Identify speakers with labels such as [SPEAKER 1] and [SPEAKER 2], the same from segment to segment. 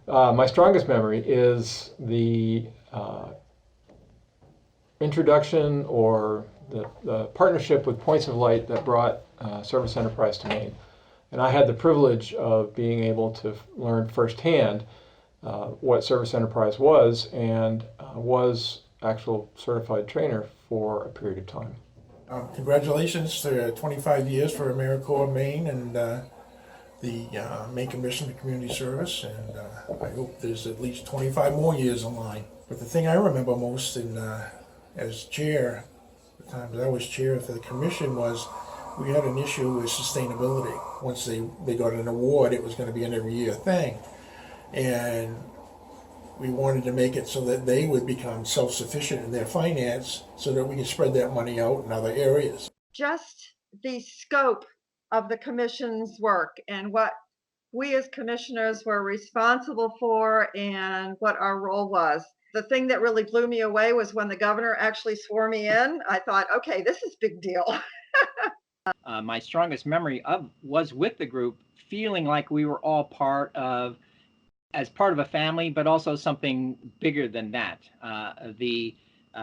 [SPEAKER 1] My strongest memory is the introduction or the partnership with Points of Light that brought Service Enterprise to Maine. And I had the privilege of being able to learn firsthand what Service Enterprise was, and was actual certified trainer for a period of time.
[SPEAKER 2] Congratulations to 25 years for Americorp Maine and the Maine Commission for Community Service, and I hope there's at least 25 more years in line. But the thing I remember most as chair, the time that I was chair for the commission, was we had an issue with sustainability. Once they got an award, it was going to be an every year thing. And we wanted to make it so that they would become self-sufficient in their finance so that we could spread that money out in other areas.
[SPEAKER 3] Just the scope of the commission's work and what we as commissioners were responsible for and what our role was. The thing that really blew me away was when the governor actually swore me in. I thought, okay, this is a big deal.
[SPEAKER 4] My strongest memory was with the group, feeling like we were all as part of a family, but also something bigger than that. The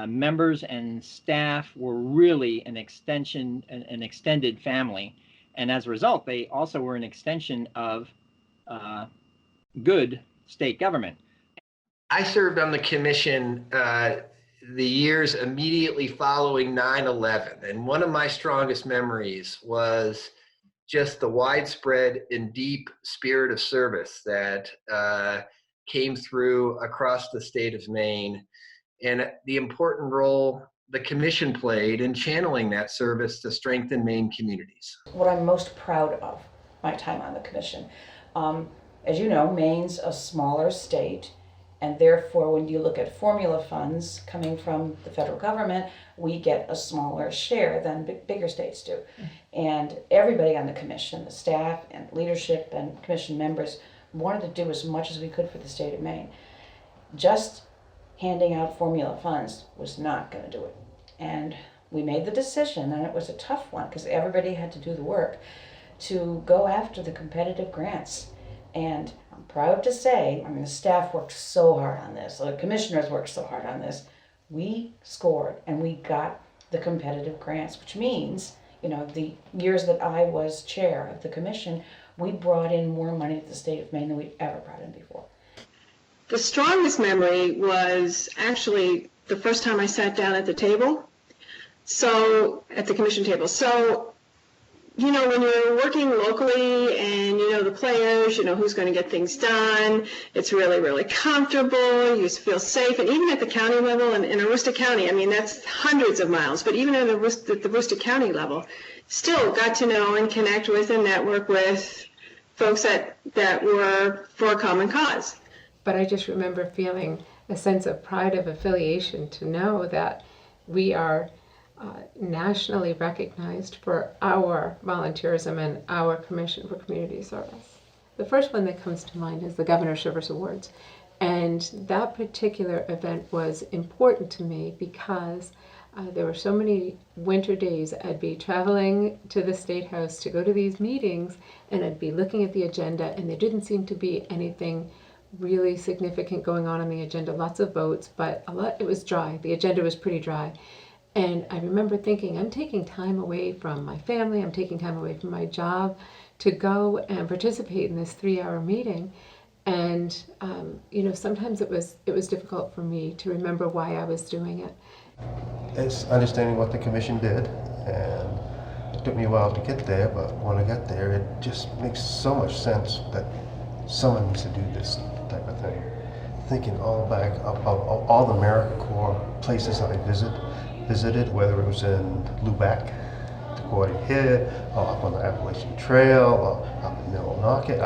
[SPEAKER 4] members and staff were really an extended family. And as a result, they also were an extension of good state government.
[SPEAKER 5] I served on the commission the years immediately following 9/11. And one of my strongest memories was just the widespread and deep spirit of service that came through across the state of Maine, and the important role the commission played in channeling that service to strengthen Maine communities.
[SPEAKER 6] What I'm most proud of my time on the commission. As you know, Maine's a smaller state, and therefore when you look at formula funds coming from the federal government, we get a smaller share than bigger states do. And everybody on the commission, the staff and leadership and commission members, wanted to do as much as we could for the state of Maine. Just handing out formula funds was not going to do it. And we made the decision, and it was a tough one because everybody had to do the work, to go after the competitive grants. And I'm proud to say, the staff worked so hard on this, the commissioners worked so hard on this. We scored and we got the competitive grants, which means, the years that I was chair of the commission, we brought in more money to the state of Maine than we'd ever brought in before.
[SPEAKER 7] The strongest memory was actually the first time I sat down at the table, at the commission table. So, when you're working locally and you know the players, you know who's going to get things done, it's really, really comfortable, you feel safe. And even at the county level, in Aroostook County, that's hundreds of miles, but even at the Aroostook County level, still got to know and connect with and network with folks that were for a common cause.
[SPEAKER 8] But I just remember feeling a sense of pride of affiliation to know that we are nationally recognized for our volunteerism and our Commission for Community Service. The first one that comes to mind is the Governor's Service Awards. And that particular event was important to me because there were so many winter days I'd be traveling to the State House to go to these meetings, and I'd be looking at the agenda, and there didn't seem to be anything really significant going on the agenda. Lots of votes, but it was dry. The agenda was pretty dry. And I remember thinking, I'm taking time away from my family, I'm taking time away from my job to go and participate in this 3-hour meeting. And sometimes it was difficult for me to remember why I was doing it.
[SPEAKER 9] It's understanding what the commission did, and it took me a while to get there, but when I got there, it just makes so much sense that someone needs to do this type of thing. Thinking all back about all the Americorp places I visited, whether it was in Lubec, Decorah here, or up on the Appalachian Trail, or up in Millinocket.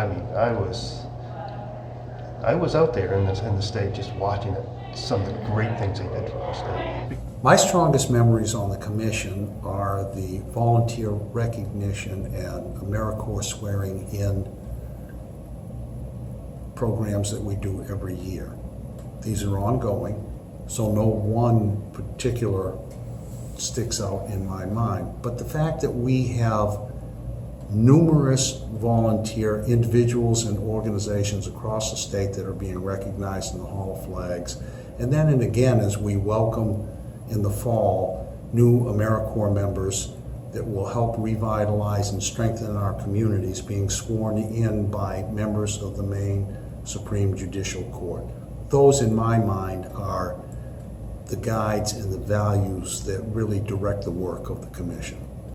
[SPEAKER 9] I was out there in the state just watching some of the great things they did for our state.
[SPEAKER 10] My strongest memories on the commission are the volunteer recognition and Americorp swearing in programs that we do every year. These are ongoing, so no one particular sticks out in my mind. But the fact that we have numerous volunteer individuals and organizations across the state that are being recognized in the Hall of Flags. And then and again, as we welcome in the fall new Americorp members that will help revitalize and strengthen our communities, being sworn in by members of the Maine Supreme Judicial Court. Those, in my mind, are the guides and the values that really direct the work of the Commission.